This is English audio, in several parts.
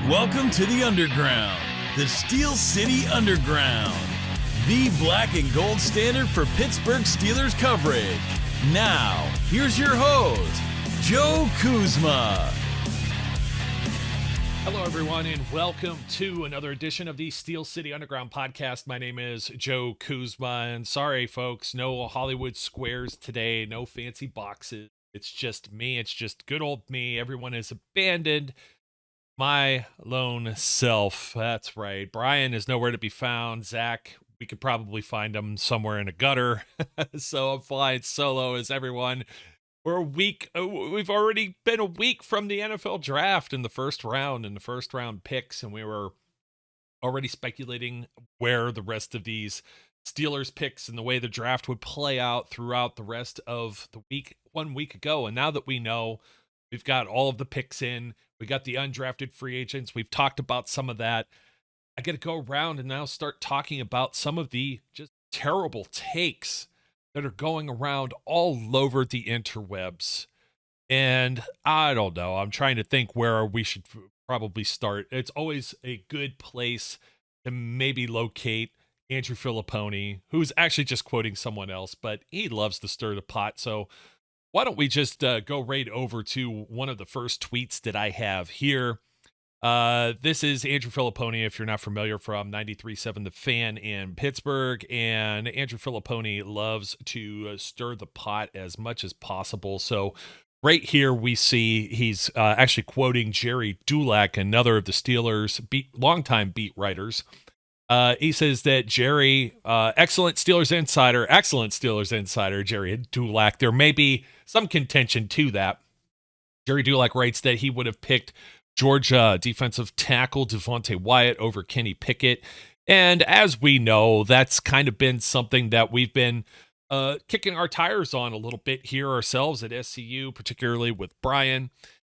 Welcome to the Underground, the Steel City Underground, the black and gold standard for Pittsburgh Steelers coverage. Now, here's your host, Joe Kuzma. Hello, everyone, and welcome to another edition of the Steel City Underground podcast. My name is Joe Kuzma, and sorry, folks, no Hollywood squares today, no fancy boxes. It's just me. It's just good old me. Everyone is abandoned. My lone self. That's right. Brian is nowhere to be found. Zach, we could probably find him somewhere in a gutter. So I'm flying solo as everyone. We're a week. We've already been a week from the NFL draft in the first round picks, and we were already speculating where the rest of these Steelers picks and the way the draft would play out throughout the rest of the week, 1 week ago. And now that we know we've got all of the picks in, we got the undrafted free agents, we've talked about some of that, I got to go around and now start talking about some of the just terrible takes that are going around all over the interwebs. And I don't know, I'm trying to think where we should probably start. It's always a good place to maybe locate Andrew Filipponi, who's actually just quoting someone else, but he loves to stir the pot. So why don't we just go right over to one of the first tweets that I have here. This is Andrew Filipponi, if you're not familiar, from 93.7 The Fan in Pittsburgh. And Andrew Filipponi loves to stir the pot as much as possible. So right here we see he's actually quoting Jerry Dulac, another of the Steelers longtime beat writers. He says that Jerry, excellent Steelers insider, Jerry Dulac. There may be some contention to that. Jerry Dulac writes that he would have picked Georgia defensive tackle Devonte Wyatt over Kenny Pickett. And as we know, that's kind of been something that we've been kicking our tires on a little bit here ourselves at SCU, particularly with Brian.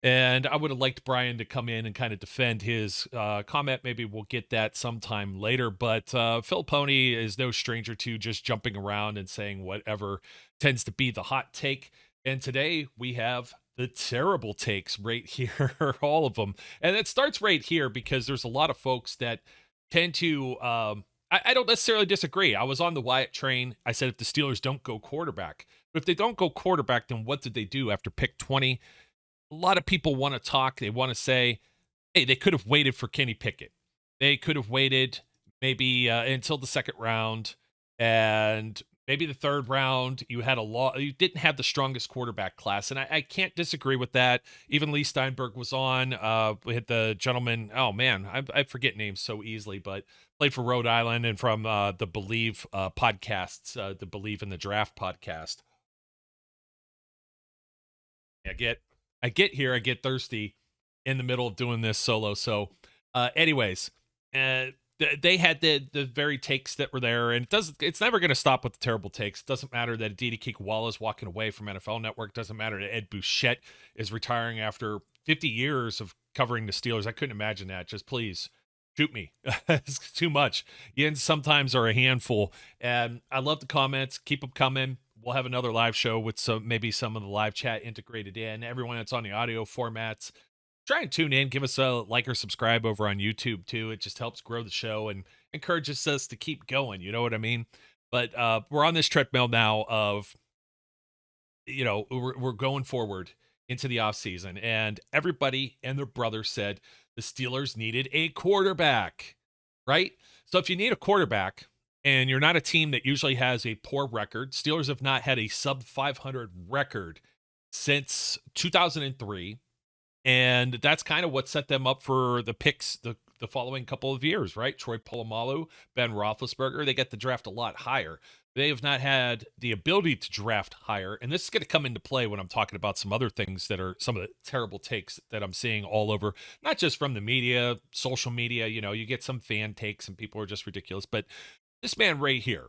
And I would have liked Brian to come in and kind of defend his comment. Maybe we'll get that sometime later. But Filipponi is no stranger to just jumping around and saying whatever tends to be the hot take. And today we have the terrible takes right here, all of them. And it starts right here because there's a lot of folks that tend to, I don't necessarily disagree. I was on the Wyatt train. I said if the Steelers don't go quarterback, but if they don't go quarterback, then what did they do after pick 20? A lot of people want to talk. They want to say, hey, they could have waited for Kenny Pickett. They could have waited maybe until the second round, and maybe the third round. You didn't have the strongest quarterback class, and I can't disagree with that. Even Lee Steinberg was on. We had the gentleman. Oh man, I forget names so easily, but played for Rhode Island and from the Believe podcasts, the Believe in the Draft podcast. I get thirsty in the middle of doing this solo. So anyways, they had the very takes that were there, and it's never going to stop with the terrible takes. It doesn't matter that Aditi Kikwala is walking away from NFL Network. It doesn't matter that Ed Bouchette is retiring after 50 years of covering the Steelers. I couldn't imagine that. Just please shoot me. It's too much. Yens sometimes are a handful, and I love the comments. Keep them coming. We'll have another live show with maybe some of the live chat integrated in. Everyone that's on the audio formats, try and tune in. Give us a like or subscribe over on YouTube too. It just helps grow the show and encourages us to keep going. You know what I mean? But we're on this treadmill now of, we're going forward into the offseason, and everybody and their brother said the Steelers needed a quarterback, right? So if you need a quarterback, and you're not a team that usually has a poor record. Steelers have not had a sub 500 record since 2003. And that's kind of what set them up for the picks the following couple of years, right? Troy Polamalu, Ben Roethlisberger, they get the draft a lot higher. They have not had the ability to draft higher. And this is going to come into play when I'm talking about some other things that are some of the terrible takes that I'm seeing all over, not just from the media, social media. You get some fan takes and people are just ridiculous. But this man right here,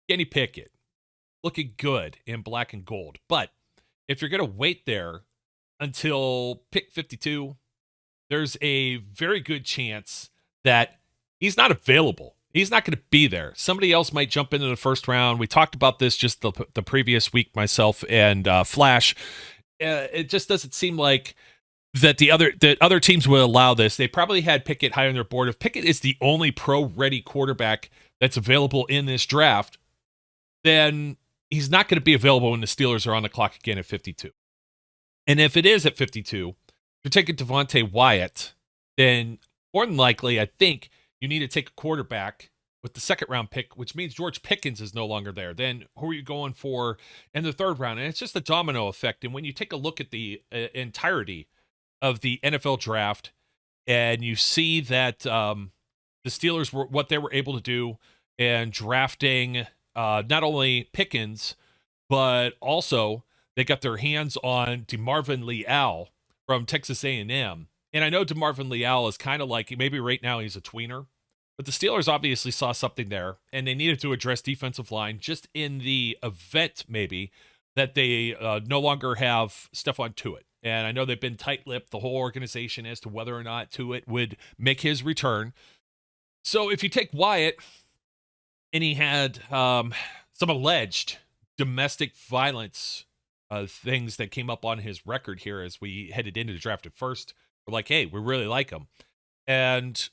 Kenny Pickett, looking good in black and gold. But if you're going to wait there until pick 52, there's a very good chance that he's not available. He's not going to be there. Somebody else might jump into the first round. We talked about this just the previous week, myself and Flash. It just doesn't seem like that the other teams would allow this. They probably had Pickett high on their board. If Pickett is the only pro-ready quarterback that's available in this draft, then he's not going to be available when the Steelers are on the clock again at 52. And if it is at 52, you're taking Devontae Wyatt, then more than likely, I think you need to take a quarterback with the second-round pick, which means George Pickens is no longer there. Then who are you going for in the third round? And it's just a domino effect. And when you take a look at the entirety of the NFL draft and you see that the Steelers were what they were able to do in drafting not only Pickens, but also they got their hands on DeMarvin Leal from Texas A&M. And I know DeMarvin Leal is kind of like, maybe right now he's a tweener, but the Steelers obviously saw something there, and they needed to address defensive line just in the event, maybe, that they no longer have Stephon Tuitt. And I know they've been tight-lipped, the whole organization, as to whether or not Tuitt would make his return. So if you take Wyatt, and he had some alleged domestic violence things that came up on his record here as we headed into the draft at first, we're like, hey, we really like him. And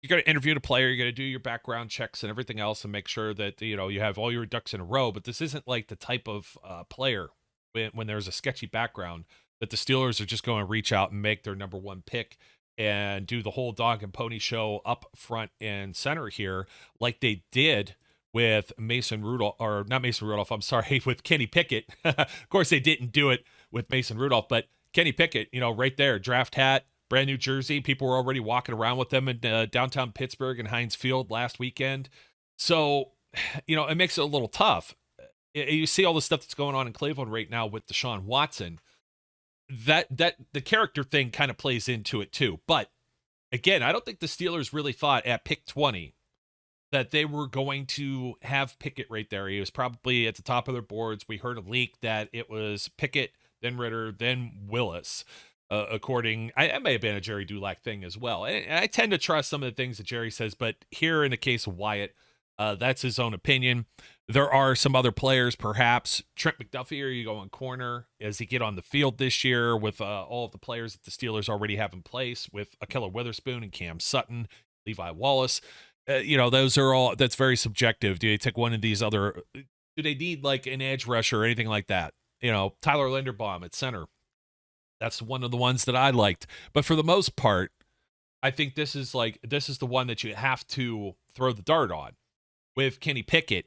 you're going to interview the player, you're going to do your background checks and everything else and make sure that, you have all your ducks in a row. But this isn't like the type of player when there's a sketchy background that the Steelers are just going to reach out and make their number one pick and do the whole dog and pony show up front and center here like they did with Mason Rudolph, or not Mason Rudolph, I'm sorry, with Kenny Pickett. Of course, they didn't do it with Mason Rudolph, but Kenny Pickett, right there, draft hat, brand new jersey. People were already walking around with them in downtown Pittsburgh and Heinz Field last weekend. So, it makes it a little tough. You see all the stuff that's going on in Cleveland right now with Deshaun Watson. That the character thing kind of plays into it too. But again, I don't think the Steelers really thought at pick 20 that they were going to have Pickett right there. He was probably at the top of their boards. We heard a leak that it was Pickett, then Ritter, then Willis. I may have been a Jerry Dulac thing as well. And I tend to trust some of the things that Jerry says, but here in the case of Wyatt, that's his own opinion. There are some other players, perhaps Trent McDuffie, or you go on corner as he get on the field this year with all of the players that the Steelers already have in place with Ahkello Witherspoon and Cam Sutton, Levi Wallace. Those are all, that's very subjective. Do they take one of these other, do they need like an edge rusher or anything like that? Tyler Linderbaum at center. That's one of the ones that I liked. But for the most part, I think this is the one that you have to throw the dart on with Kenny Pickett.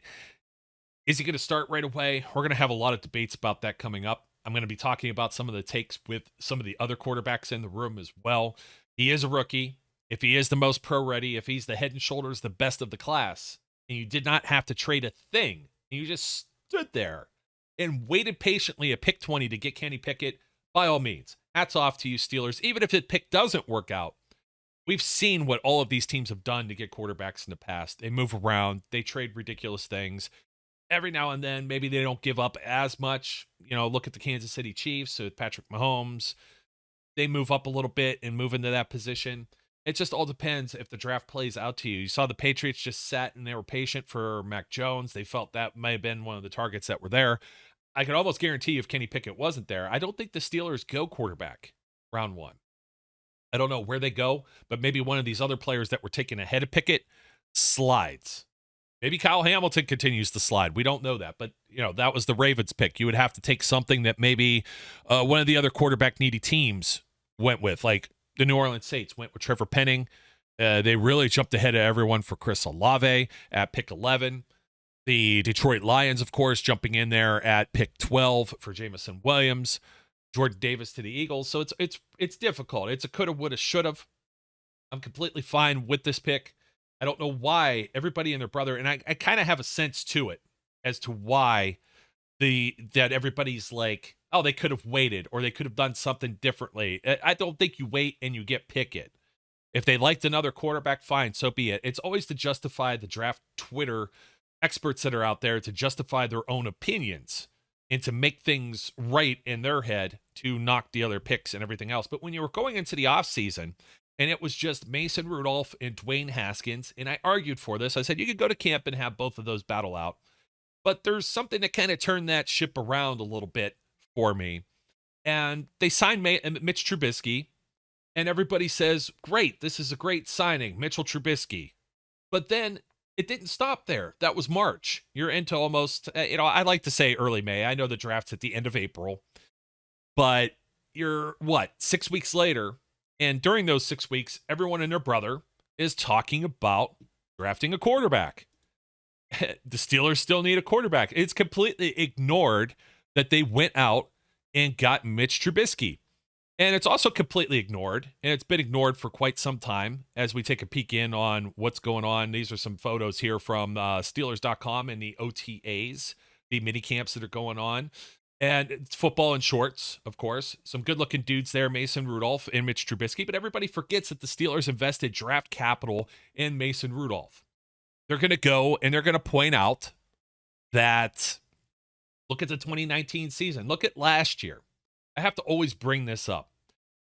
Is he going to start right away? We're going to have a lot of debates about that coming up. I'm going to be talking about some of the takes with some of the other quarterbacks in the room as well. He is a rookie. If he is the most pro-ready, if he's the head and shoulders the best of the class, and you did not have to trade a thing, and you just stood there and waited patiently at pick 20 to get Kenny Pickett, by all means, hats off to you, Steelers. Even if the pick doesn't work out, we've seen what all of these teams have done to get quarterbacks in the past. They move around. They trade ridiculous things. Every now and then, maybe they don't give up as much. Look at the Kansas City Chiefs with Patrick Mahomes. They move up a little bit and move into that position. It just all depends if the draft plays out to you. You saw the Patriots just sat and they were patient for Mac Jones. They felt that may have been one of the targets that were there. I can almost guarantee if Kenny Pickett wasn't there, I don't think the Steelers go quarterback round one. I don't know where they go, but maybe one of these other players that were taken ahead of Pickett slides. Maybe Kyle Hamilton continues to slide. We don't know that, but that was the Ravens pick. You would have to take something that maybe one of the other quarterback needy teams went with, like the New Orleans Saints went with Trevor Penning. They really jumped ahead of everyone for Chris Olave at pick 11. The Detroit Lions, of course, jumping in there at pick 12 for Jamison Williams. Jordan Davis to the Eagles. So it's difficult. It's a coulda, woulda, shoulda. I'm completely fine with this pick. I don't know why everybody and their brother, and I kind of have a sense to it as to why that everybody's like, oh, they could have waited or they could have done something differently. I don't think you wait and you get Pickett. If they liked another quarterback, fine, so be it. It's always to justify the draft Twitter experts that are out there, to justify their own opinions and to make things right in their head to knock the other picks and everything else. But when you were going into the offseason and it was just Mason Rudolph and Dwayne Haskins, and I argued for this, I said you could go to camp and have both of those battle out. But there's something that kind of turned that ship around a little bit for me. And they signed Mitch Trubisky, And everybody says, great, this is a great signing, Mitchell Trubisky. But then it didn't stop there. That was March. You're into almost, I like to say early May. I know the draft's at the end of April. But you're, 6 weeks later? And during those 6 weeks, everyone and their brother is talking about drafting a quarterback. The Steelers still need a quarterback. It's completely ignored that they went out and got Mitch Trubisky. And it's also completely ignored, and it's been ignored for quite some time as we take a peek in on what's going on. These are some photos here from Steelers.com and the OTAs, the mini camps that are going on. And it's football in shorts, of course. Some good-looking dudes there, Mason Rudolph and Mitch Trubisky. But everybody forgets that the Steelers invested draft capital in Mason Rudolph. They're going to go and they're going to point out that, look at the 2019 season. Look at last year. I have to always bring this up.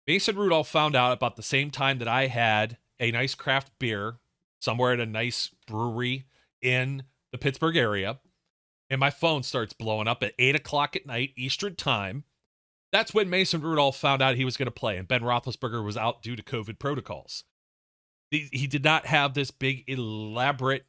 Mason Rudolph found out about the same time that I had a nice craft beer somewhere at a nice brewery in the Pittsburgh area, and my phone starts blowing up at 8 o'clock at night, Eastern time. That's when Mason Rudolph found out he was going to play, and Ben Roethlisberger was out due to COVID protocols. He did not have this big, elaborate,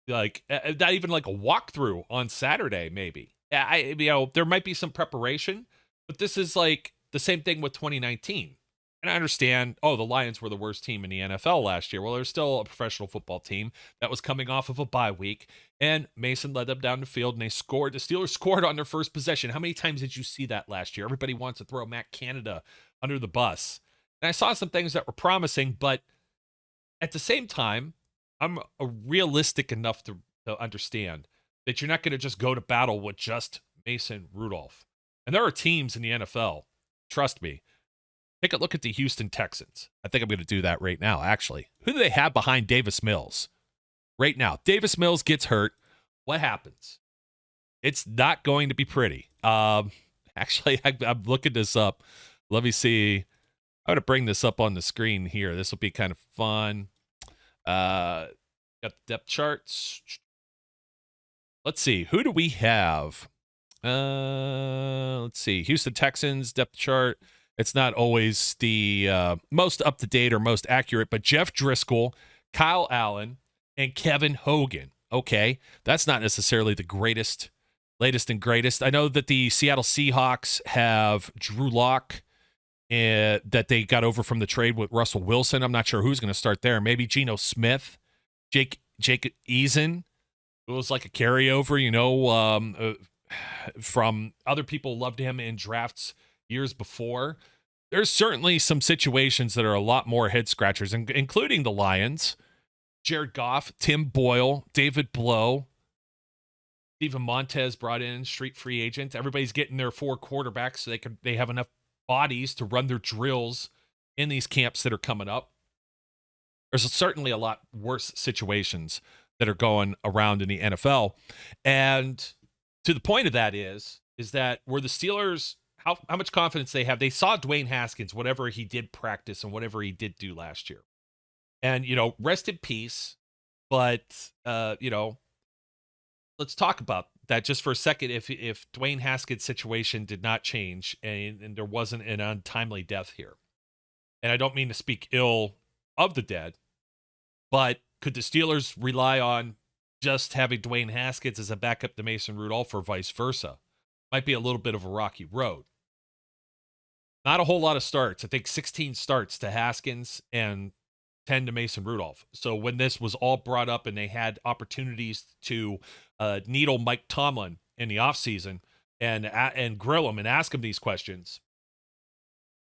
not even like a walkthrough on Saturday, maybe. There might be some preparation, but this is like the same thing with 2019. And I understand, the Lions were the worst team in the NFL last year. Well, they're still a professional football team that was coming off of a bye week. And Mason led them down the field, and they scored. The Steelers scored on their first possession. How many times did you see that last year? Everybody wants to throw Matt Canada under the bus. And I saw some things that were promising, but at the same time, I'm realistic enough to understand that you're not going to just go to battle with just Mason Rudolph. And there are teams in the NFL, trust me. Take a look at the Houston Texans. I think I'm going to do that right now, actually. Who do they have behind Davis Mills? Right now, Davis Mills gets hurt. What happens? It's not going to be pretty. Actually, I'm looking this up. Let me see. I'm going to bring this up on the screen here. This will be kind of fun. Got the depth charts. Let's see. Who do we have? Let's see. Houston Texans depth chart. It's not always the most up-to-date or most accurate, but Jeff Driscoll, Kyle Allen, and Kevin Hogan. Okay, that's not necessarily the latest and greatest. I know that the Seattle Seahawks have Drew Lock that they got over from the trade with Russell Wilson. I'm not sure who's going to start there. Maybe Geno Smith, Jake Eason. It was like a carryover, from other people loved him in drafts years before. There's certainly some situations that are a lot more head scratchers, including the Lions. Jared Goff, Tim Boyle, David Blow, Steven Montez brought in, street free agent. Everybody's getting their 4 quarterbacks so they have enough bodies to run their drills in these camps that are coming up. There's certainly a lot worse situations that are going around in the NFL. And to the point of that is that were the Steelers, how much confidence they have. They saw Dwayne Haskins, whatever he did practice and whatever he did do last year. And, rest in peace. But, let's talk about that just for a second. If Dwayne Haskins' situation did not change and there wasn't an untimely death here. And I don't mean to speak ill of the dead, but could the Steelers rely on just having Dwayne Haskins as a backup to Mason Rudolph or vice versa? Might be a little bit of a rocky road. Not a whole lot of starts. I think 16 starts to Haskins and 10 to Mason Rudolph. So when this was all brought up and they had opportunities to needle Mike Tomlin in the offseason and grill him and ask him these questions,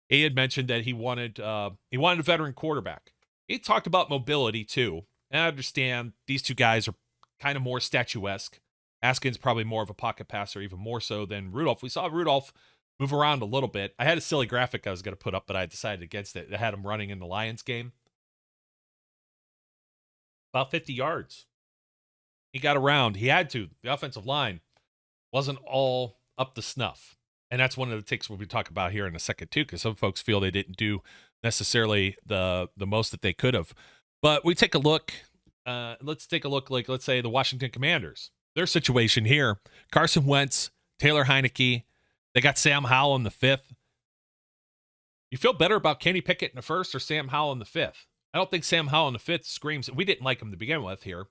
he had mentioned that he wanted a veteran quarterback. He talked about mobility too. And I understand these two guys are kind of more statuesque. Haskins probably more of a pocket passer, even more so than Rudolph. We saw Rudolph move around a little bit. I had a silly graphic I was going to put up, but I decided against it. I had him running in the Lions game. About 50 yards. He got around. He had to. The offensive line wasn't all up to snuff. And that's one of the takes we'll be talking about here in a second, too, because some folks feel they didn't do necessarily the most that they could have. But we take a look. Let's take a look, let's say, the Washington Commanders. Their situation here, Carson Wentz, Taylor Heineke. They got Sam Howell in the 5th. You feel better about Kenny Pickett in the first or Sam Howell in the fifth? I don't think Sam Howell in the fifth screams. We didn't like him to begin with here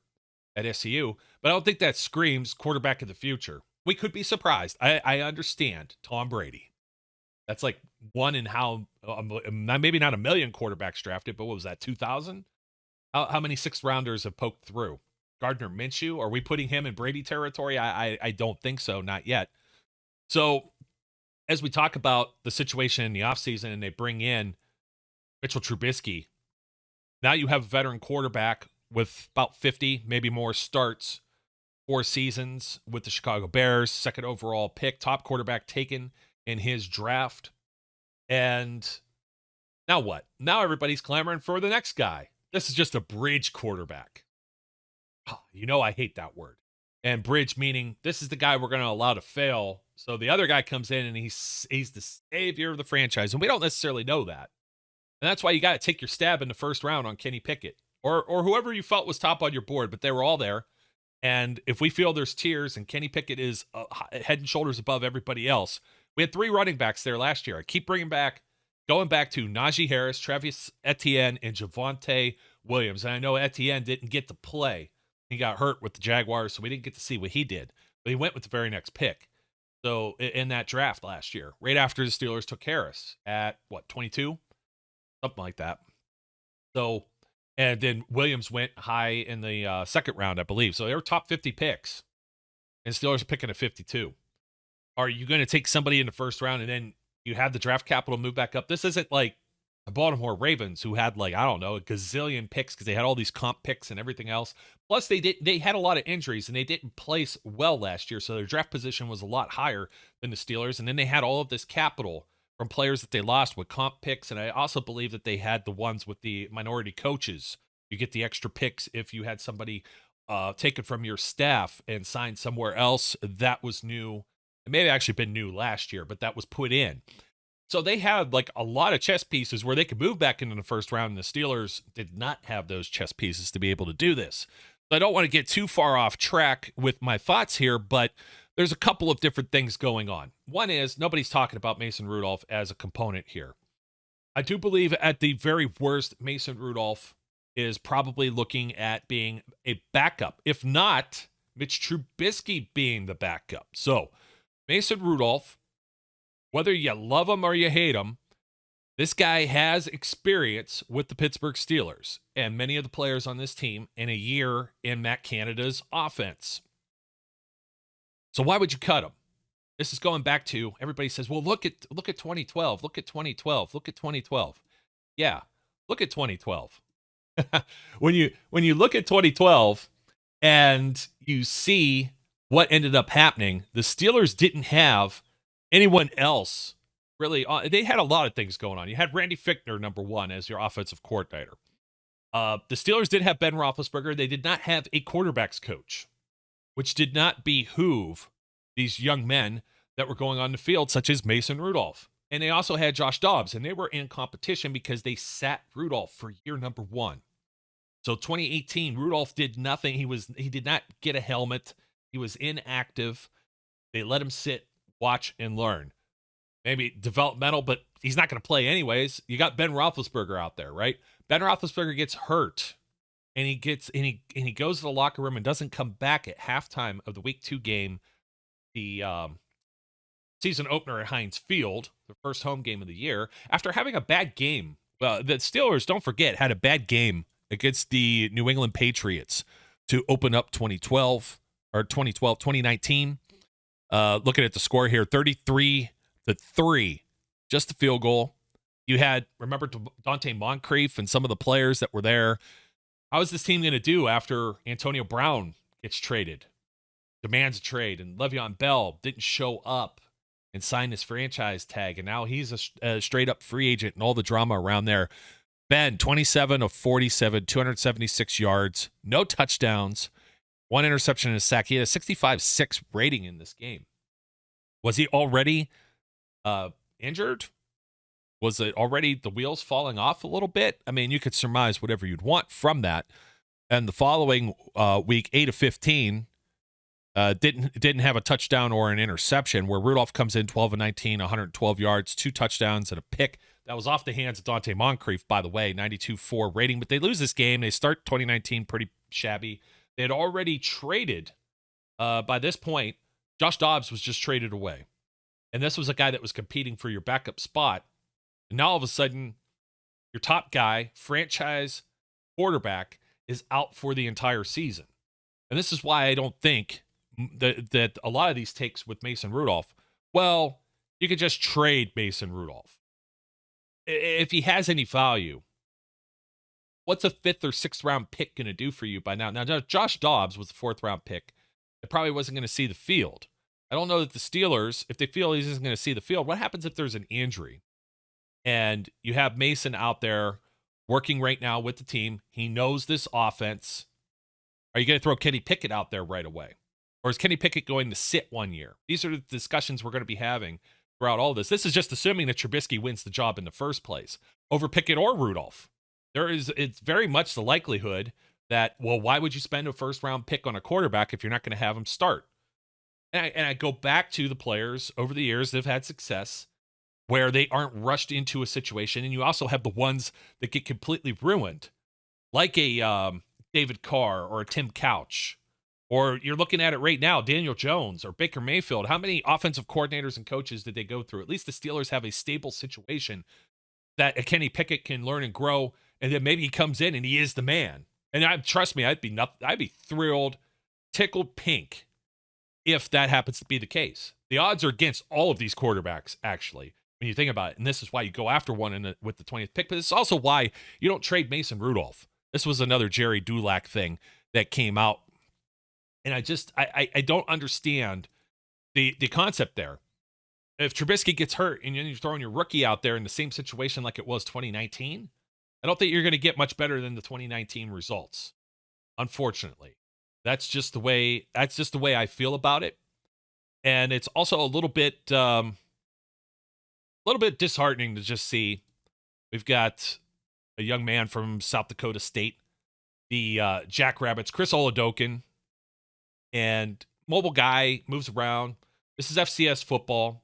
at SCU, but I don't think that screams quarterback of the future. We could be surprised. I understand Tom Brady. That's like one in how, maybe not a million quarterbacks drafted, but what was that, 2,000? How many sixth rounders have poked through? Gardner Minshew? Are we putting him in Brady territory? I don't think so, not yet. So as we talk about the situation in the offseason and they bring in Mitchell Trubisky, now you have a veteran quarterback with about 50, maybe more starts, 4 seasons with the Chicago Bears, second overall pick, top quarterback taken in his draft. And now what? Now everybody's clamoring for the next guy. This is just a bridge quarterback. You know I hate that word. And bridge meaning this is the guy we're going to allow to fail. So the other guy comes in and he's the savior of the franchise. And we don't necessarily know that. And that's why you got to take your stab in the first round on Kenny Pickett or whoever you felt was top on your board, but they were all there. And if we feel there's tiers and Kenny Pickett is head and shoulders above everybody else, we had 3 running backs there last year. I keep going back to Najee Harris, Travis Etienne, and Javonte Williams. And I know Etienne didn't get to play. He got hurt with the Jaguars, so we didn't get to see what he did. But he went with the very next pick. So in that draft last year, right after the Steelers took Harris at, 22? Something like that. So, and then Williams went high in the second round, I believe. So they were top 50 picks. And Steelers are picking at 52. Are you going to take somebody in the first round and then you have the draft capital move back up? This isn't like the Baltimore Ravens who had a gazillion picks because they had all these comp picks and everything else. Plus they had a lot of injuries and they didn't place well last year. So their draft position was a lot higher than the Steelers. And then they had all of this capital from players that they lost with comp picks. And I also believe that they had the ones with the minority coaches. You get the extra picks if you had somebody taken from your staff and signed somewhere else. That was new. It may have actually been new last year, but that was put in. So they had a lot of chess pieces where they could move back into the first round, and the Steelers did not have those chess pieces to be able to do this. So I don't want to get too far off track with my thoughts here, but there's a couple of different things going on. One is nobody's talking about Mason Rudolph as a component here. I do believe at the very worst, Mason Rudolph is probably looking at being a backup, if not Mitch Trubisky being the backup. So Mason Rudolph, whether you love him or you hate him, this guy has experience with the Pittsburgh Steelers and many of the players on this team in a year in Matt Canada's offense. So why would you cut him? This is going back to, everybody says, well, look at 2012, look at 2012, look at 2012. Yeah, look at 2012. When you look at 2012 and you see what ended up happening, the Steelers didn't have anyone else really. They had a lot of things going on. You had Randy Fichtner, number one, as your offensive coordinator. The Steelers did have Ben Roethlisberger. They did not have a quarterbacks coach, which did not behoove these young men that were going on the field, such as Mason Rudolph. And they also had Josh Dobbs, and they were in competition because they sat Rudolph for year number 1. So 2018, Rudolph did nothing. He did not get a helmet. He was inactive. They let him sit, watch, and learn. Maybe developmental, but he's not going to play anyways. You got Ben Roethlisberger out there, right? Ben Roethlisberger gets hurt, and he goes to the locker room and doesn't come back at halftime of the Week 2 game, the season opener at Heinz Field, the first home game of the year, after having a bad game. The Steelers, don't forget, had a bad game against the New England Patriots to open up 2019. Looking at the score here, 33-3, just a field goal. You had, remember, Dante Moncrief and some of the players that were there. How is this team going to do after Antonio Brown gets traded, demands a trade, and Le'Veon Bell didn't show up and sign his franchise tag, and now he's a straight-up free agent and all the drama around there. Ben, 27 of 47, 276 yards, no touchdowns, 1 interception and a sack. He had a 65-6 rating in this game. Was he already injured? Was it already the wheels falling off a little bit? I mean, you could surmise whatever you'd want from that. And the following week, 8 of 15, didn't have a touchdown or an interception, where Rudolph comes in 12 of 19, 112 yards, 2 touchdowns and a pick. That was off the hands of Dante Moncrief, by the way, 92.4 rating. But they lose this game. They start 2019 pretty shabby. They had already traded, by this point, Josh Dobbs was just traded away. And this was a guy that was competing for your backup spot. And now all of a sudden, your top guy, franchise quarterback, is out for the entire season. And this is why I don't think that a lot of these takes with Mason Rudolph, well, you could just trade Mason Rudolph. If he has any value, what's a 5th or 6th round pick going to do for you by now? Now, Josh Dobbs was the 4th round pick. It probably wasn't going to see the field. I don't know that the Steelers, if they feel he isn't going to see the field, what happens if there's an injury? And you have Mason out there working right now with the team. He knows this offense. Are you going to throw Kenny Pickett out there right away? Or is Kenny Pickett going to sit 1 year? These are the discussions we're going to be having throughout all this. This is just assuming that Trubisky wins the job in the first place over Pickett or Rudolph. It's very much the likelihood that, well, why would you spend a first-round pick on a quarterback if you're not going to have him start? And I go back to the players over the years that have had success where they aren't rushed into a situation, and you also have the ones that get completely ruined, like a David Carr or a Tim Couch, or you're looking at it right now, Daniel Jones or Baker Mayfield. How many offensive coordinators and coaches did they go through? At least the Steelers have a stable situation that a Kenny Pickett can learn and grow, and then maybe he comes in and he is the man. And trust me, I'd be thrilled, tickled pink if that happens to be the case. The odds are against all of these quarterbacks, actually, when you think about it. And this is why you go after one with the 20th pick. But it's also why you don't trade Mason Rudolph. This was another Jerry Dulac thing that came out. And I don't understand the concept there. If Trubisky gets hurt and you're throwing your rookie out there in the same situation like it was 2019, I don't think you're going to get much better than the 2019 results. Unfortunately, that's just the way I feel about it. And it's also a little bit disheartening to just see we've got a young man from South Dakota State, the Jackrabbits, Chris Oladokun, and mobile guy, moves around. This is FCS football.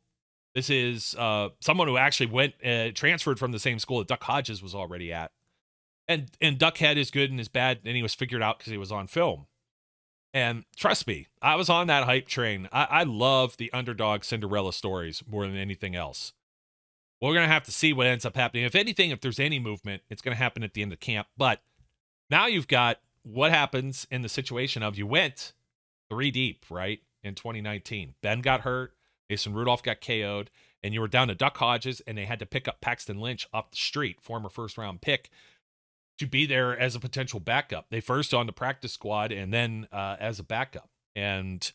This is someone who actually transferred from the same school that Duck Hodges was already at. And Duck had his good and his bad, and he was figured out because he was on film. And trust me, I was on that hype train. I love the underdog Cinderella stories more than anything else. We're going to have to see what ends up happening. If anything, if there's any movement, it's going to happen at the end of camp. But now you've got what happens in the situation of you went 3 deep, right, in 2019. Ben got hurt. Mason Rudolph got KO'd. And you were down to Duck Hodges, and they had to pick up Paxton Lynch off the street, former first-round pick, to be there as a potential backup. They first on the practice squad and then as a backup. And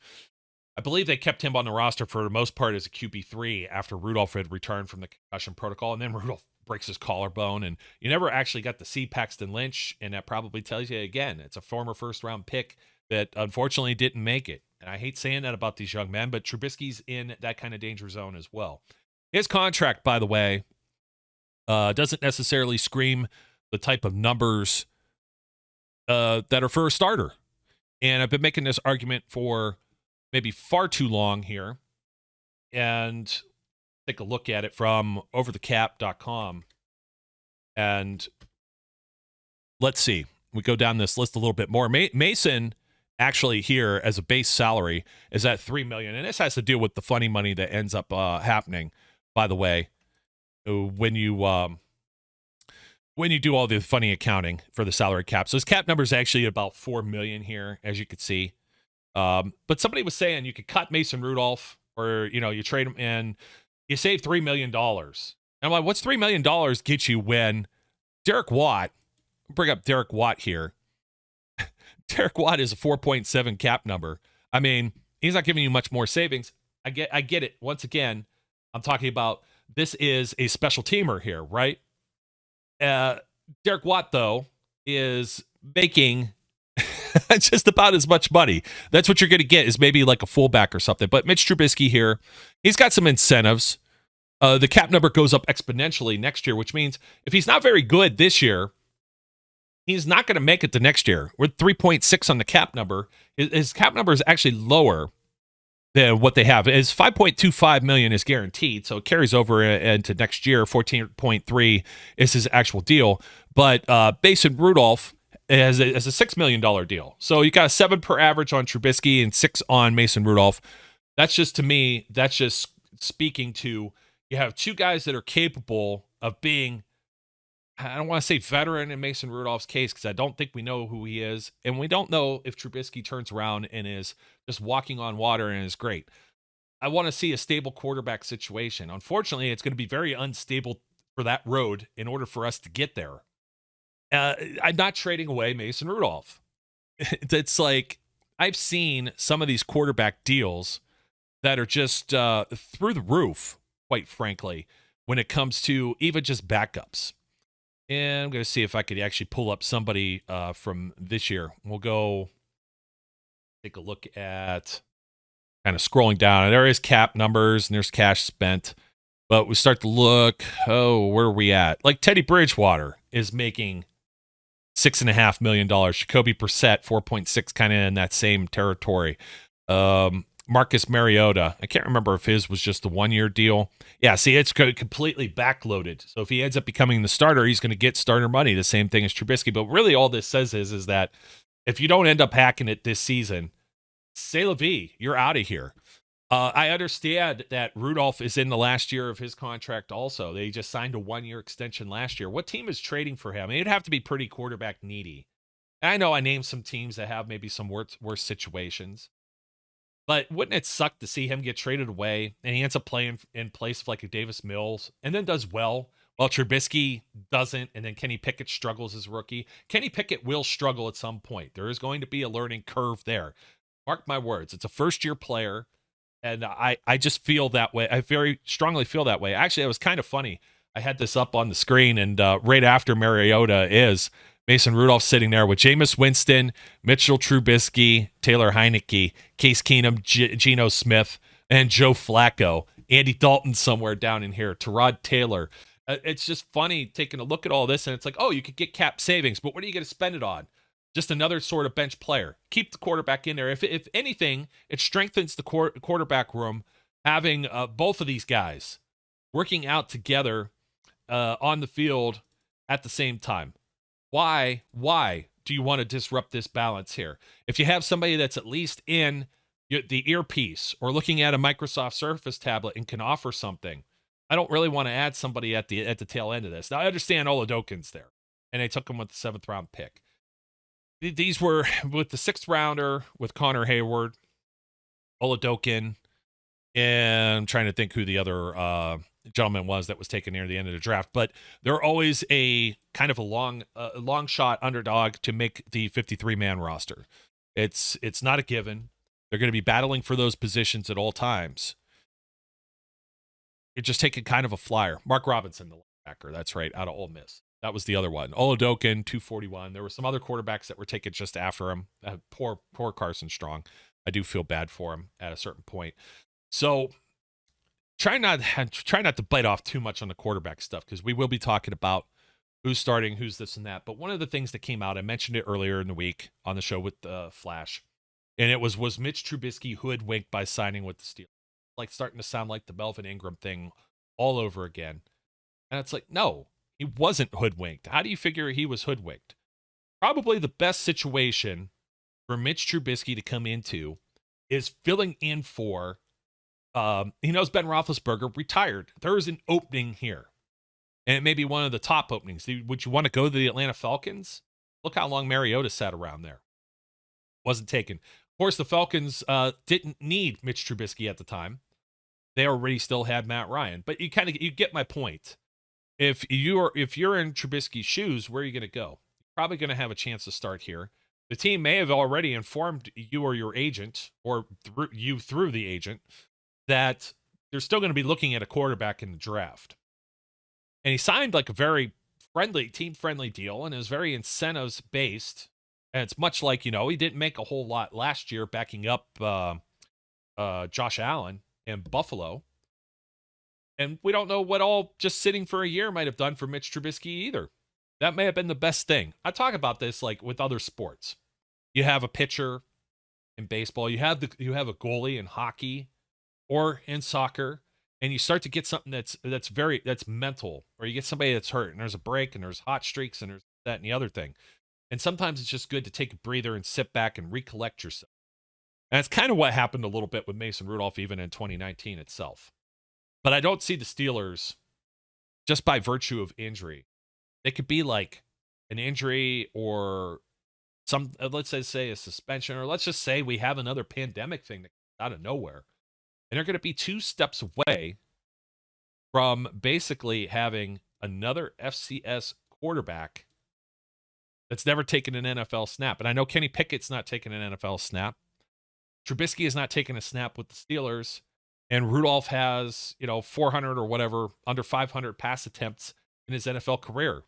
I believe they kept him on the roster for the most part as a QB3 after Rudolph had returned from the concussion protocol. And then Rudolph breaks his collarbone, and you never actually got to see Paxton Lynch. And that probably tells you, again, it's a former first-round pick that unfortunately didn't make it. And I hate saying that about these young men, but Trubisky's in that kind of danger zone as well. His contract, by the way, doesn't necessarily scream the type of numbers that are for a starter. And I've been making this argument for maybe far too long here. And take a look at it from overthecap.com. And let's see. We go down this list a little bit more. Mason actually here as a base salary is at $3 million. And this has to do with the funny money that ends up happening, by the way, when you do all the funny accounting for the salary cap. So his cap number is actually about $4 million here, as you could see. But somebody was saying you could cut Mason Rudolph, or, you trade him and you save $3 million. And I'm like, what's $3 million get you when Derek Watt, bring up Derek Watt here. Derek Watt is a 4.7 cap number. I mean, he's not giving you much more savings. I get it. Once again, I'm talking about this is a special teamer here, right? Derek Watt, though, is making just about as much money. That's what you're going to get, is maybe like a fullback or something. But Mitch Trubisky here, he's got some incentives. The cap number goes up exponentially next year, which means if he's not very good this year, he's not going to make it the next year. We're 3.6 on the cap number. His cap number is actually lower what they have is $5.25 million is guaranteed, so it carries over into next year. 14.3 is his actual deal, but Mason Rudolph as a $6 million deal. So you got a 7 per average on Trubisky and 6 on Mason Rudolph. That's just, to me, that's just speaking to, you have two guys that are capable of being, I don't want to say veteran in Mason Rudolph's case, because I don't think we know who he is. And we don't know if Trubisky turns around and is just walking on water and is great. I want to see a stable quarterback situation. Unfortunately, it's going to be very unstable for that road in order for us to get there. I'm not trading away Mason Rudolph. It's like, I've seen some of these quarterback deals that are just through the roof, quite frankly, when it comes to even just backups. And I'm going to see if I could actually pull up somebody from this year. We'll go take a look at kind of scrolling down. And there is cap numbers and there's cash spent. But we start to look, where are we at? Like Teddy Bridgewater is making $6.5 million. Jacoby Brissett, 4.6, kind of in that same territory. Marcus Mariota, I can't remember if his was just a 1-year deal. Yeah, see, it's completely backloaded. So if he ends up becoming the starter, he's going to get starter money, the same thing as Trubisky. But really all this says is that if you don't end up hacking it this season, c'est la vie, you're out of here. I understand that Rudolph is in the last year of his contract also. They just signed a 1-year extension last year. What team is trading for him? It'd have to be pretty quarterback needy. And I know I named some teams that have maybe some worse situations. But wouldn't it suck to see him get traded away and he ends up playing in place of like a Davis Mills and then does well while Trubisky doesn't, and then Kenny Pickett struggles as rookie? Kenny Pickett will struggle at some point. There is going to be a learning curve there. Mark my words. It's a first-year player. And I just feel that way. I very strongly feel that way. Actually, it was kind of funny. I had this up on the screen, and right after Mariota is Mason Rudolph sitting there with Jameis Winston, Mitchell Trubisky, Taylor Heineke, Case Keenum, Geno Smith, and Joe Flacco. Andy Dalton somewhere down in here, Tyrod Taylor. It's just funny taking a look at all this, and it's like, oh, you could get cap savings, but what are you going to spend it on? Just another sort of bench player. Keep the quarterback in there. If anything, it strengthens the quarterback room, having both of these guys working out together on the field at the same time. Why do you want to disrupt this balance here? If you have somebody that's at least in the earpiece or looking at a Microsoft Surface tablet and can offer something, I don't really want to add somebody at the tail end of this. Now, I understand Oladokin's there, and they took him with the 7th round pick. These were with the 6th rounder with Connor Hayward, Oladokin, and I'm trying to think who the other gentleman was that was taken near the end of the draft. But they're always a kind of a long shot underdog to make the 53-man roster. It's not a given. They're going to be battling for those positions at all times. You're just taking kind of a flyer. Mark Robinson, the linebacker, that's right, out of Ole Miss. That was the other one. Oladokin, 241. There were some other quarterbacks that were taken just after him. Poor Carson Strong. I do feel bad for him at a certain point. So try not to bite off too much on the quarterback stuff, because we will be talking about who's starting, who's this and that. But one of the things that came out, I mentioned it earlier in the week on the show with Flash, and it was Mitch Trubisky hoodwinked by signing with the Steelers? Like starting to sound like the Melvin Ingram thing all over again. And it's like, no. He wasn't hoodwinked. How do you figure he was hoodwinked? Probably the best situation for Mitch Trubisky to come into is filling in for, he knows Ben Roethlisberger retired. There is an opening here. And it may be one of the top openings. Would you want to go to the Atlanta Falcons? Look how long Mariota sat around there. Wasn't taken. Of course, the Falcons didn't need Mitch Trubisky at the time. They already still had Matt Ryan. But you get my point. If you're in Trubisky's shoes, where are you going to go? You're probably going to have a chance to start here. The team may have already informed you or your agent, or through the agent, that they're still going to be looking at a quarterback in the draft. And he signed like a very team-friendly deal, and it was very incentives-based. And it's much like, he didn't make a whole lot last year backing up Josh Allen in Buffalo. And we don't know what all just sitting for a year might have done for Mitch Trubisky either. That may have been the best thing. I talk about this like with other sports. You have a pitcher in baseball. You have a goalie in hockey or in soccer, and you start to get something that's mental, or you get somebody that's hurt and there's a break and there's hot streaks and there's that and the other thing. And sometimes it's just good to take a breather and sit back and recollect yourself. And it's kind of what happened a little bit with Mason Rudolph even in 2019 itself. But I don't see the Steelers, just by virtue of injury. It could be like an injury or some, let's say a suspension, or let's just say we have another pandemic thing that comes out of nowhere. And they're going to be 2 steps away from basically having another FCS quarterback that's never taken an NFL snap. And I know Kenny Pickett's not taking an NFL snap. Trubisky has not taken a snap with the Steelers. And Rudolph has, 400 or whatever, under 500 pass attempts in his NFL career.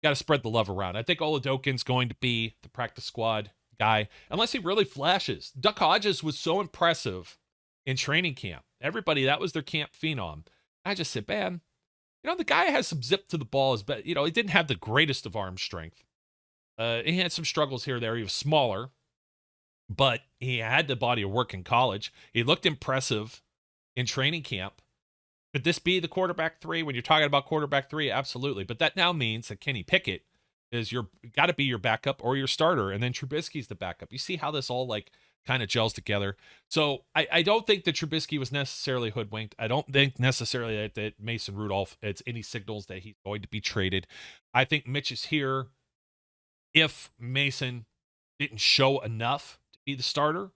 Got to spread the love around. I think Oladokin's going to be the practice squad guy, unless he really flashes. Duck Hodges was so impressive in training camp. Everybody, that was their camp phenom. I just said, man, the guy has some zip to the ball, but, he didn't have the greatest of arm strength. He had some struggles here or there. He was smaller, but he had the body of work in college. He looked impressive in training camp. Could this be the quarterback 3? When you're talking about quarterback 3, absolutely. But that now means that Kenny Pickett is got to be your backup or your starter, and then Trubisky's the backup. You see how this all kind of gels together. So I don't think that Trubisky was necessarily hoodwinked. I don't think necessarily that Mason Rudolph, it's any signals that he's going to be traded. I think Mitch is here. If Mason didn't show enough to be the starter,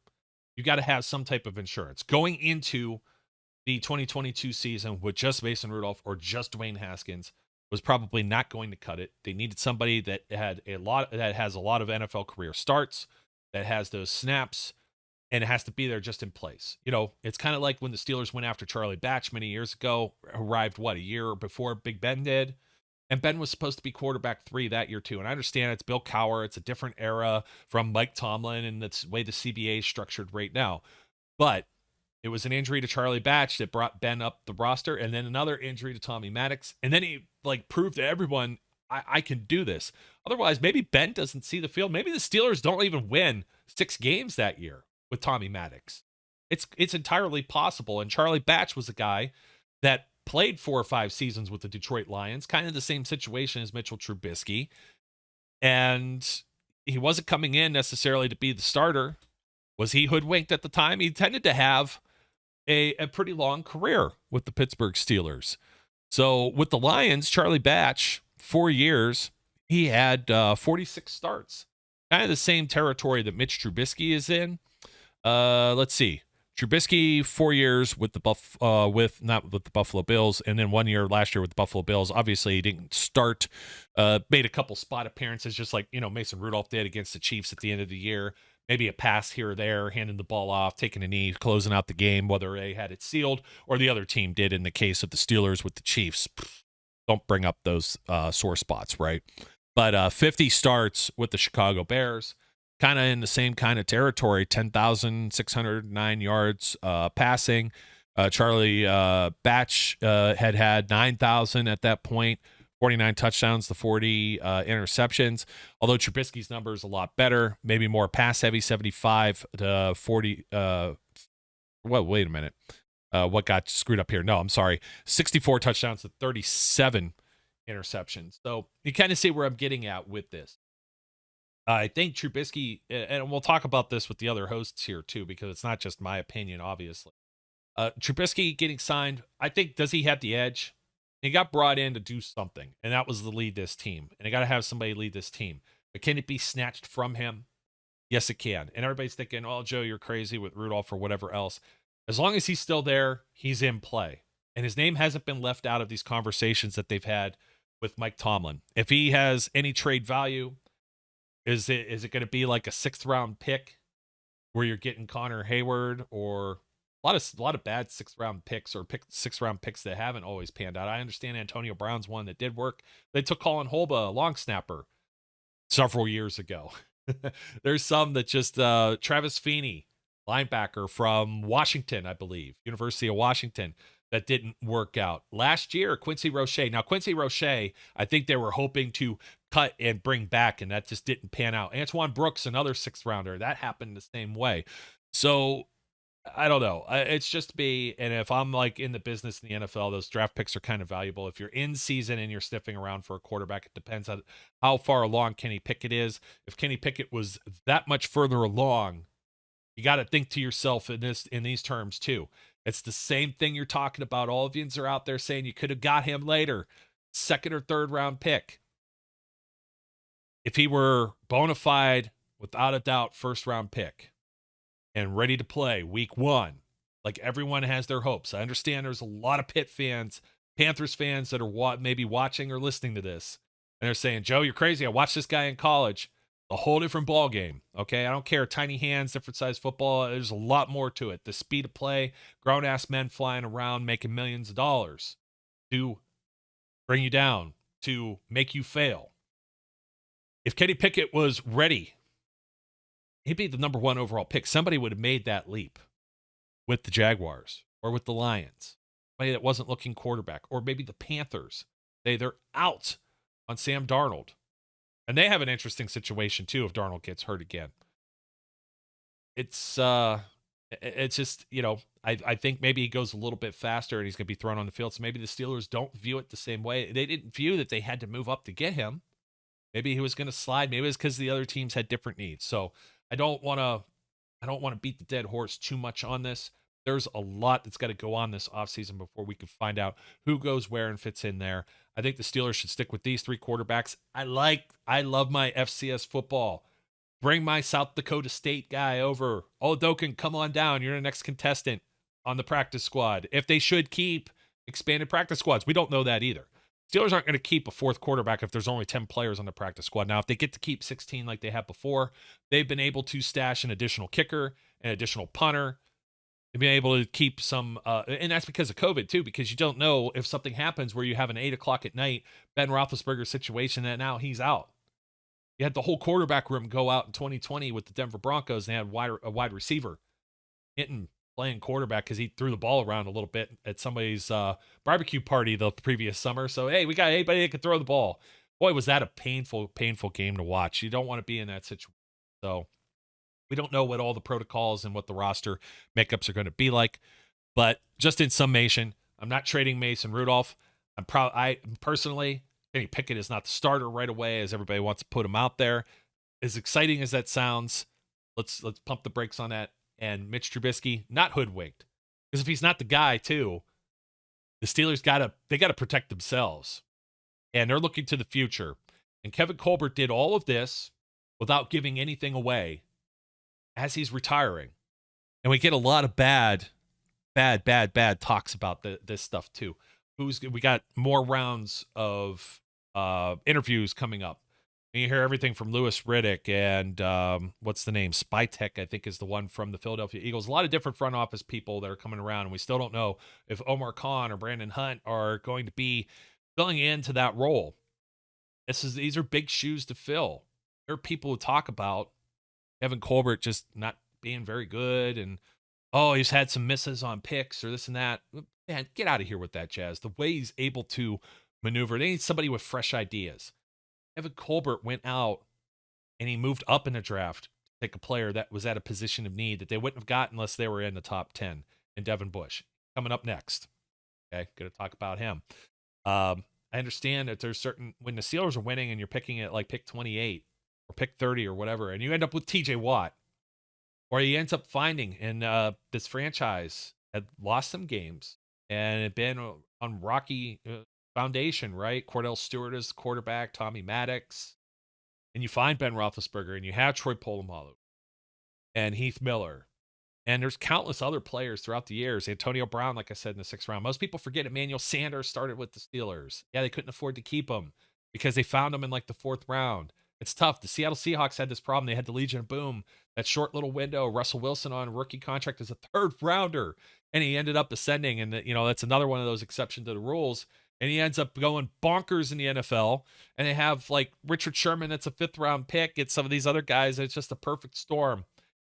you got to have some type of insurance. Going into the 2022 season with just Mason Rudolph or just Dwayne Haskins was probably not going to cut it. They needed somebody that has a lot of NFL career starts, that has those snaps, and it has to be there just in place. It's kind of like when the Steelers went after Charlie Batch many years ago, arrived, a year before Big Ben did. And Ben was supposed to be quarterback 3 that year too. And I understand it's Bill Cowher. It's a different era from Mike Tomlin and the way the CBA is structured right now. But it was an injury to Charlie Batch that brought Ben up the roster, and then another injury to Tommy Maddox. And then he proved to everyone, I can do this. Otherwise, maybe Ben doesn't see the field. Maybe the Steelers don't even win 6 games that year with Tommy Maddox. It's entirely possible. And Charlie Batch was a guy that played 4 or 5 seasons with the Detroit Lions, kind of the same situation as Mitchell Trubisky. And he wasn't coming in necessarily to be the starter. Was he hoodwinked at the time? He tended to have a pretty long career with the Pittsburgh Steelers. So with the Lions, Charlie Batch, 4 years, he had 46 starts. Kind of the same territory that Mitch Trubisky is in. Let's see. Trubisky, 4 years with the not with the Buffalo Bills, and then 1 year last year with the Buffalo Bills. Obviously, he didn't start. Made a couple spot appearances, just like Mason Rudolph did against the Chiefs at the end of the year. Maybe a pass here or there, handing the ball off, taking a knee, closing out the game, whether they had it sealed or the other team did in the case of the Steelers with the Chiefs. Don't bring up those sore spots, right? But 50 starts with the Chicago Bears, kind of in the same kind of territory, 10,609 yards passing. Charlie Batch had 9,000 at that point. 49 touchdowns to 40 interceptions. Although Trubisky's number is a lot better, maybe more pass heavy, 75 to 40. Wait a minute. What got screwed up here? No, I'm sorry. 64 touchdowns to 37 interceptions. So you kind of see where I'm getting at with this. I think Trubisky, and we'll talk about this with the other hosts here too, because it's not just my opinion, obviously. Trubisky getting signed, I think, does he have the edge? He got brought in to do something, and that was to lead this team. And I got to have somebody lead this team. But can it be snatched from him? Yes, it can. And everybody's thinking, oh, Joe, you're crazy with Rudolph or whatever else. As long as he's still there, he's in play. And his name hasn't been left out of these conversations that they've had with Mike Tomlin. If he has any trade value, is it going to be like a 6th-round pick where you're getting Connor Hayward, or a lot of bad 6th-round picks or 6th-round picks that haven't always panned out? I understand Antonio Brown's one that did work. They took Colin Holba, a long snapper, several years ago. There's some that just Travis Feeney, linebacker from Washington, I believe, University of Washington, that didn't work out. Last year, Quincy Roche. Now, Quincy Roche, I think they were hoping to cut and bring back, and that just didn't pan out. Antoine Brooks, another 6th rounder, that happened the same way. So I don't know. It's just me. And if I'm like in the business in the NFL, those draft picks are kind of valuable. If you're in season and you're sniffing around for a quarterback, it depends on how far along Kenny Pickett is. If Kenny Pickett was that much further along, you got to think to yourself in these terms too. It's the same thing you're talking about. All of you are out there saying you could have got him later, 2nd or 3rd round pick. If he were bona fide, without a doubt, 1st round pick and ready to play week 1, like everyone has their hopes. I understand there's a lot of Panthers fans that are maybe watching or listening to this, and they're saying, Joe, you're crazy. I watched this guy in college. A whole different ball game. Okay, I don't care. Tiny hands, different size football. There's a lot more to it. The speed of play, grown-ass men flying around making millions of dollars to bring you down, to make you fail. If Kenny Pickett was ready, he'd be the number 1 overall pick. Somebody would have made that leap with the Jaguars or with the Lions. Somebody that wasn't looking quarterback, or maybe the Panthers. They're out on Sam Darnold. And they have an interesting situation too if Darnold gets hurt again. It's just, I think maybe he goes a little bit faster and he's going to be thrown on the field. So maybe the Steelers don't view it the same way. They didn't view that they had to move up to get him. Maybe he was going to slide. Maybe it was because the other teams had different needs. So I don't want to beat the dead horse too much on this. There's a lot that's got to go on this offseason before we can find out who goes where and fits in there. I think the Steelers should stick with these 3 quarterbacks. I love my FCS football. Bring my South Dakota State guy over. Odokin, come on down. You're the next contestant on the practice squad. If they should keep expanded practice squads, we don't know that either. Steelers aren't going to keep a 4th quarterback if there's only 10 players on the practice squad. Now, if they get to keep 16 like they have before, they've been able to stash an additional kicker, an additional punter. They've been able to keep some, and that's because of COVID too, because you don't know if something happens where you have an 8 o'clock at night Ben Roethlisberger situation that now he's out. You had the whole quarterback room go out in 2020 with the Denver Broncos, and they had a wide receiver hitting, playing quarterback because he threw the ball around a little bit at somebody's barbecue party the previous summer. So, hey, we got anybody that could throw the ball. Boy, was that a painful game to watch. You don't want to be in that situation. So we don't know what all the protocols and what the roster makeups are going to be like. But just in summation, I'm not trading Mason Rudolph. I personally, Kenny Pickett is not the starter right away, as everybody wants to put him out there. As exciting as that sounds, let's pump the brakes on that. And Mitch Trubisky, not hoodwinked. Because if he's not the guy, too, the Steelers got to protect themselves. And they're looking to the future. And Kevin Colbert did all of this without giving anything away as he's retiring. And we get a lot of bad talks about this stuff, too. We got more rounds of interviews coming up. And you hear everything from Louis Riddick and what's the name? Spytek, I think, is the one from the Philadelphia Eagles. A lot of different front office people that are coming around, and we still don't know if Omar Khan or Brandon Hunt are going to be filling into that role. These are big shoes to fill. There are people who talk about Kevin Colbert just not being very good, and he's had some misses on picks or this and that. Man, get out of here with that jazz. The way he's able to maneuver, they need somebody with fresh ideas. Kevin Colbert went out and he moved up in the draft to take a player that was at a position of need that they wouldn't have got unless they were in the top 10. And Devin Bush coming up next. Okay, going to talk about him. I understand that there's when the Steelers are winning and you're picking at like pick 28 or pick 30 or whatever, and you end up with TJ Watt, or he ends up finding in this franchise had lost some games and had been on rocky foundation, right? Cordell Stewart is the quarterback, Tommy Maddox, and you find Ben Roethlisberger, and you have Troy Polamalu and Heath Miller, and there's countless other players throughout the years. Antonio Brown, like I said, in the 6th round. Most people forget Emmanuel Sanders started with the Steelers. Yeah, they couldn't afford to keep him because they found him in like the 4th round. It's tough. The Seattle Seahawks had this problem. They had the Legion of Boom, that short little window. Russell Wilson on a rookie contract as a 3rd rounder, and he ended up ascending. And that's another one of those exceptions to the rules. And he ends up going bonkers in the NFL. And they have like Richard Sherman, that's a 5th round pick. It's some of these other guys. It's just a perfect storm.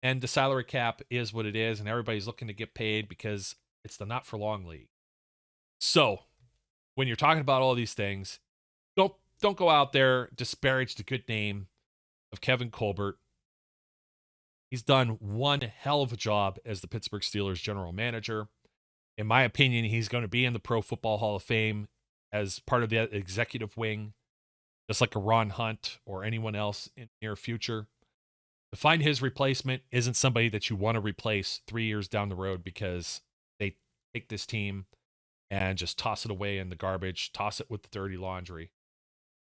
And the salary cap is what it is. And everybody's looking to get paid because it's the not for long league. So when you're talking about all these things, don't don't go out there, disparage the good name of Kevin Colbert. He's done one hell of a job as the Pittsburgh Steelers general manager. In my opinion, he's going to be in the Pro Football Hall of Fame as part of the executive wing, just like a Ron Hunt or anyone else in the near future. To find his replacement isn't somebody that you want to replace 3 years down the road because they take this team and just toss it away in the garbage, toss it with the dirty laundry.